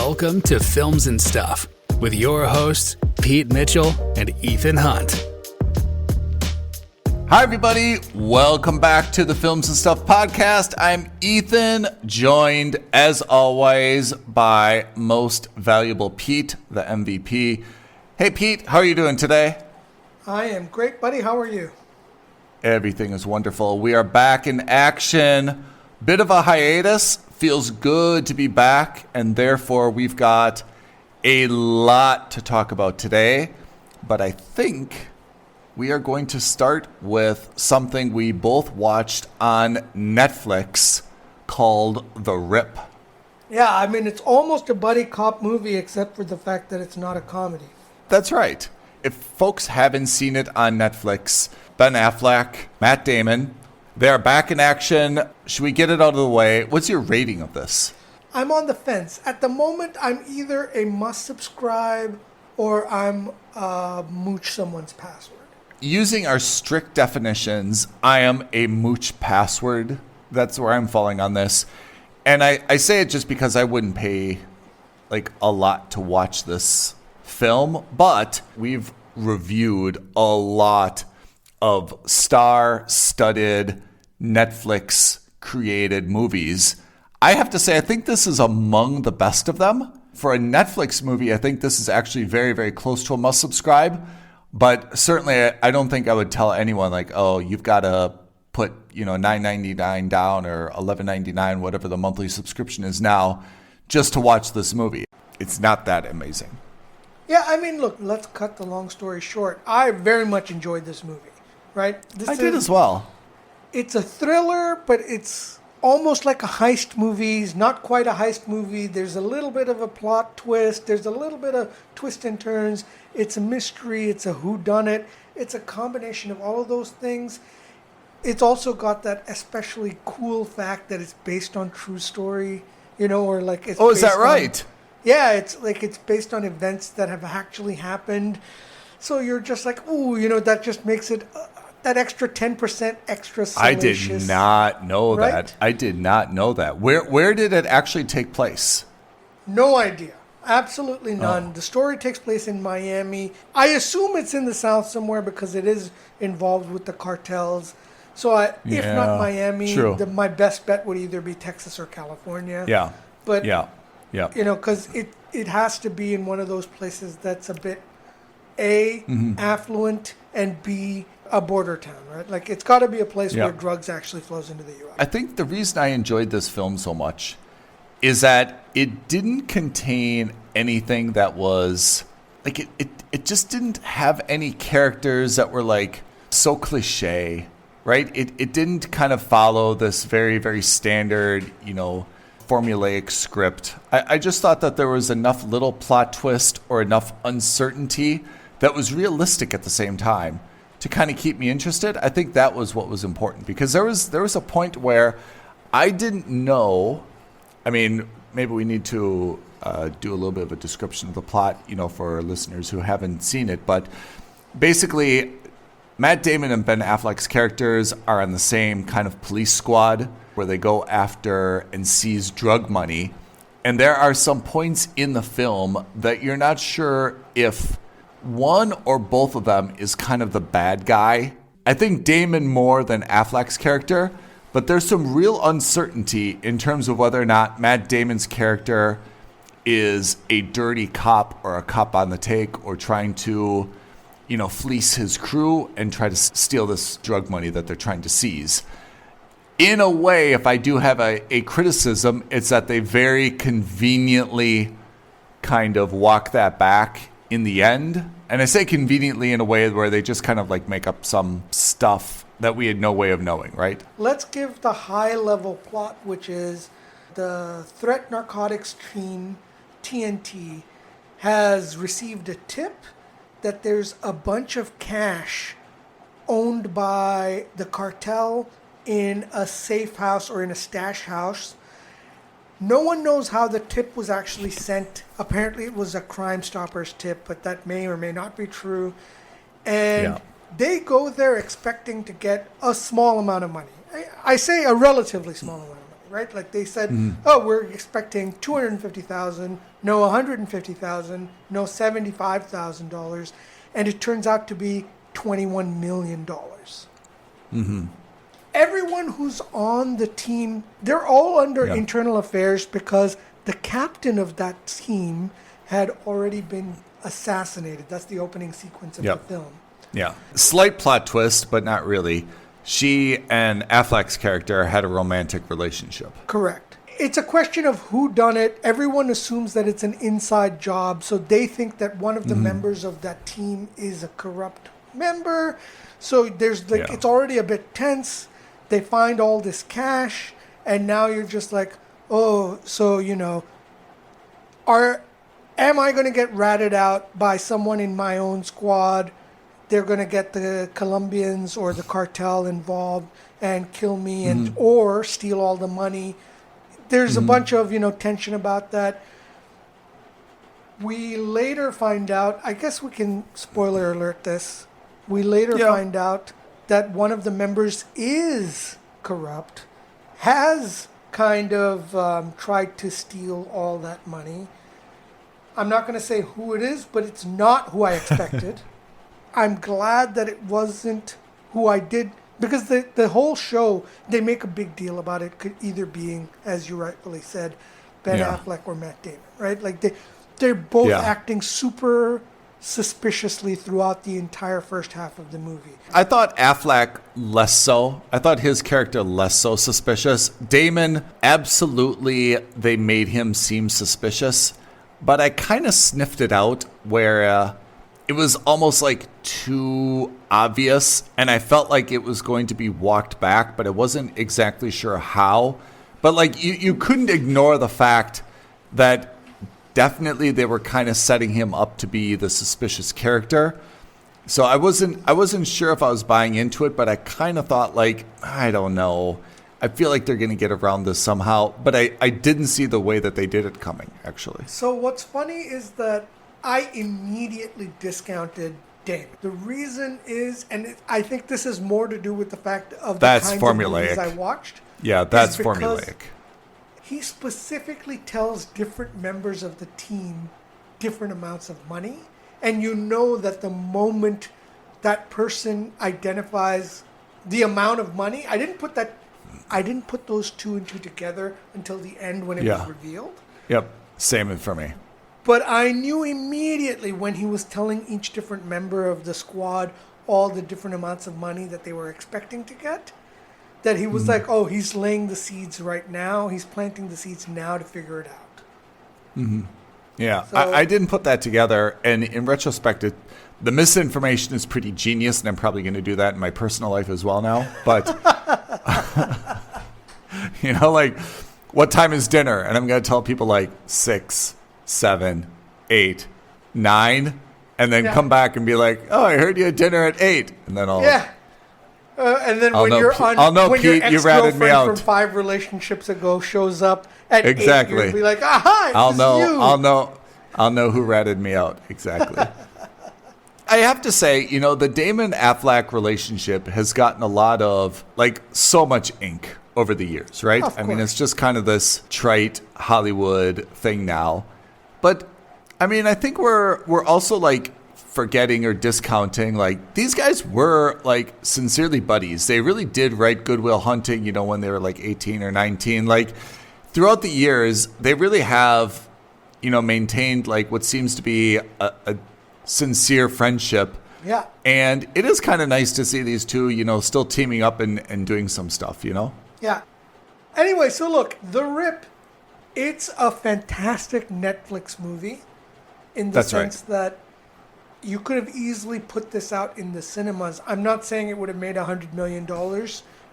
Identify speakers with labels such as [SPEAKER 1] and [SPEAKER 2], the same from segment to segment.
[SPEAKER 1] Welcome to Films and Stuff with your hosts, Pete Mitchell and Ethan Hunt.
[SPEAKER 2] Hi, everybody. Welcome back to the Films and Stuff podcast. I'm Ethan, joined as always by most valuable Pete, the MVP. Hey, Pete, how are you doing today?
[SPEAKER 3] I am great, buddy. How are you?
[SPEAKER 2] Everything is wonderful. We are back in action. Bit of a hiatus. Feels good to be back, and therefore we've got a lot to talk about today. But I think we are going to start with something we both watched on Netflix called The Rip.
[SPEAKER 3] Yeah, I mean, it's almost a buddy cop movie except for the fact that it's not a comedy.
[SPEAKER 2] That's right. If folks haven't seen it on Netflix, Ben Affleck, Matt Damon, they're back in action. Should we get it out of the way? What's your rating of this?
[SPEAKER 3] I'm on the fence. At the moment, I'm either a must subscribe or I'm mooch someone's password.
[SPEAKER 2] Using our strict definitions, I am a mooch password. That's where I'm falling on this. And I say it just because I wouldn't pay like a lot to watch this film, but we've reviewed a lot of star-studded Netflix-created movies. I have to say, I think this is among the best of them. For a Netflix movie, I think this is actually very, very close to a must-subscribe. But certainly, I don't think I would tell anyone, like, oh, you've got to put, $9.99 down or $11.99, whatever the monthly subscription is now, just to watch this movie. It's not that amazing.
[SPEAKER 3] Yeah, I mean, look, let's cut the long story short. I very much enjoyed this movie, right?
[SPEAKER 2] I did as well.
[SPEAKER 3] It's a thriller, but it's almost like a heist movie. It's not quite a heist movie. There's a little bit of a plot twist. There's a little bit of twists and turns. It's a mystery. It's a whodunit. It's a combination of all of those things. It's also got that especially cool fact that it's based on true story, or like it's.
[SPEAKER 2] Oh, is that right?
[SPEAKER 3] Yeah, it's based on events that have actually happened. So you're just like, ooh, that just makes it that extra 10% extra salacious.
[SPEAKER 2] I did not know that. I did not know that. Where did it actually take place?
[SPEAKER 3] No idea. Absolutely none. The story takes place in Miami. I assume it's in the South somewhere because it is involved with the cartels. So if not Miami, my best bet would either be Texas or California.
[SPEAKER 2] Yeah.
[SPEAKER 3] But
[SPEAKER 2] yeah.
[SPEAKER 3] Because it has to be in one of those places that's a bit affluent and B, a border town, right? Like it's got to be a place where drugs actually flows into the U.S.
[SPEAKER 2] I think the reason I enjoyed this film so much is that it didn't contain anything that was like it just didn't have any characters that were like so cliche, right? It didn't kind of follow this very, very standard, formulaic script. I just thought that there was enough little plot twist or enough uncertainty that was realistic at the same time to kind of keep me interested. I think that was what was important because there was a point where I didn't know. I mean, maybe we need to do a little bit of a description of the plot, for listeners who haven't seen it. But basically, Matt Damon and Ben Affleck's characters are on the same kind of police squad where they go after and seize drug money. And there are some points in the film that you're not sure if one or both of them is kind of the bad guy. I think Damon more than Affleck's character, but there's some real uncertainty in terms of whether or not Matt Damon's character is a dirty cop or a cop on the take or trying to, fleece his crew and try to steal this drug money that they're trying to seize. In a way, if I do have a criticism, it's that they very conveniently kind of walk that back in the end. And I say conveniently in a way where they just kind of like make up some stuff that we had no way of knowing, right?
[SPEAKER 3] Let's give the high-level plot, which is the threat narcotics team, TNT, has received a tip that there's a bunch of cash owned by the cartel in a safe house or in a stash house. No one knows how the tip was actually sent. Apparently it was a Crime Stoppers tip, but that may or may not be true. And they go there expecting to get a small amount of money. I say a relatively small amount of money, right? Like they said, oh, we're expecting $250,000, no $150,000, no $75,000, and it turns out to be $21 million. Everyone who's on the team, they're all under internal affairs because the captain of that team had already been assassinated. That's the opening sequence of the film.
[SPEAKER 2] Yeah. Slight plot twist, but not really. She and Affleck's character had a romantic relationship.
[SPEAKER 3] Correct. It's a question of who done it. Everyone assumes that it's an inside job, so they think that one of the members of that team is a corrupt member. So there's like it's already a bit tense. They find all this cash, and now you're just like, oh, so am I going to get ratted out by someone in my own squad? They're going to get the Colombians or the cartel involved and kill me or steal all the money. There's a bunch of, tension about that. We later find out, I guess we can spoiler alert this. We later find out that one of the members is corrupt, has kind of tried to steal all that money. I'm not going to say who it is, but it's not who I expected. I'm glad that it wasn't who I did, because the whole show, they make a big deal about it could either being, as you rightfully said, Ben Affleck or Matt Damon, right? Like they're both acting super suspiciously throughout the entire first half of the movie.
[SPEAKER 2] I thought Affleck less so. I thought his character less so suspicious. Damon, absolutely, they made him seem suspicious, but I kind of sniffed it out where it was almost like too obvious, and I felt like it was going to be walked back, but I wasn't exactly sure how. But like you couldn't ignore the fact that definitely they were kind of setting him up to be the suspicious character. So I wasn't sure if I was buying into it, but I kind of thought like, I don't know. I feel like they're going to get around this somehow, but I didn't see the way that they did it coming, actually.
[SPEAKER 3] So what's funny is that I immediately discounted Damon. The reason is, and I think this is more to do with the fact of the kinds of movies I watched.
[SPEAKER 2] Yeah, that's formulaic.
[SPEAKER 3] He specifically tells different members of the team different amounts of money, and you know that the moment that person identifies the amount of money, I didn't put those two and two together until the end when it was revealed.
[SPEAKER 2] Yep, same for me.
[SPEAKER 3] But I knew immediately when he was telling each different member of the squad all the different amounts of money that they were expecting to get, that he was like, oh, he's laying the seeds right now. He's planting the seeds now to figure it out.
[SPEAKER 2] Yeah,
[SPEAKER 3] So,
[SPEAKER 2] I didn't put that together. And in retrospect, the misinformation is pretty genius, and I'm probably going to do that in my personal life as well now. But, like, what time is dinner? And I'm going to tell people like 6, 7, 8, 9, and then come back and be like, oh, I heard you had dinner at 8. And then I'll...
[SPEAKER 3] Yeah. And then when your ex-girlfriend from 5 relationships ago shows up at 8, you'll be like, aha,
[SPEAKER 2] I'll know who ratted me out. Exactly. I have to say, the Damon Affleck relationship has gotten a lot of, so much ink over the years, right? I mean, it's just kind of this trite Hollywood thing now. But, I mean, I think we're also, forgetting or discounting, these guys were, sincerely buddies. They really did write Good Will Hunting, when they were, 18 or 19. Throughout the years, they really have, maintained, what seems to be a sincere friendship.
[SPEAKER 3] Yeah.
[SPEAKER 2] And it is kind of nice to see these two, still teaming up and doing some stuff,
[SPEAKER 3] Yeah. Anyway, so look, The Rip, it's a fantastic Netflix movie in the sense that you could have easily put this out in the cinemas. I'm not saying it would have made $100 million,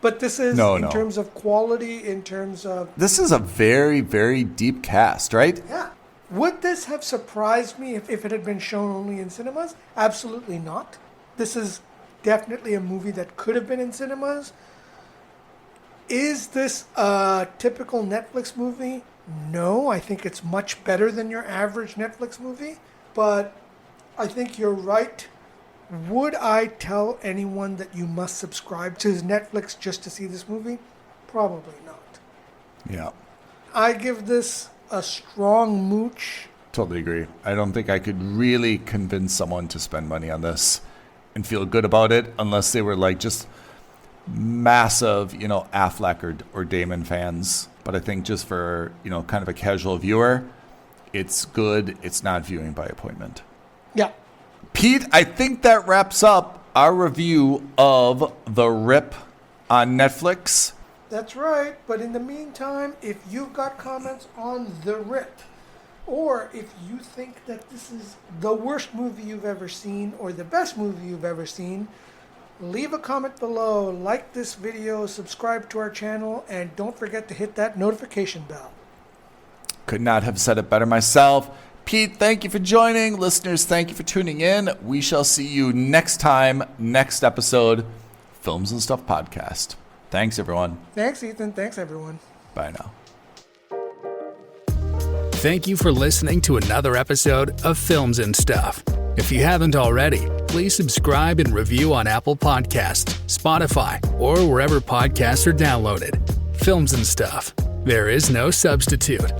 [SPEAKER 3] but this is, in terms of quality, in terms of...
[SPEAKER 2] This is a very, very deep cast, right?
[SPEAKER 3] Yeah. Would this have surprised me if it had been shown only in cinemas? Absolutely not. This is definitely a movie that could have been in cinemas. Is this a typical Netflix movie? No, I think it's much better than your average Netflix movie, but I think you're right. Would I tell anyone that you must subscribe to Netflix just to see this movie? Probably not.
[SPEAKER 2] Yeah.
[SPEAKER 3] I give this a strong mooch.
[SPEAKER 2] Totally agree. I don't think I could really convince someone to spend money on this and feel good about it unless they were like just massive, Affleck or Damon fans. But I think just for, kind of a casual viewer, it's good. It's not viewing by appointment.
[SPEAKER 3] Yeah.
[SPEAKER 2] Pete, I think that wraps up our review of The Rip on Netflix.
[SPEAKER 3] That's right. But in the meantime, if you've got comments on The Rip, or if you think that this is the worst movie you've ever seen or the best movie you've ever seen, leave a comment below, like this video, subscribe to our channel, and don't forget to hit that notification bell.
[SPEAKER 2] Could not have said it better myself. Pete, thank you for joining. Listeners, thank you for tuning in. We shall see you next time, next episode, Films and Stuff Podcast. Thanks, everyone.
[SPEAKER 3] Thanks, Ethan. Thanks, everyone.
[SPEAKER 2] Bye now.
[SPEAKER 1] Thank you for listening to another episode of Films and Stuff. If you haven't already, please subscribe and review on Apple Podcasts, Spotify, or wherever podcasts are downloaded. Films and Stuff. There is no substitute.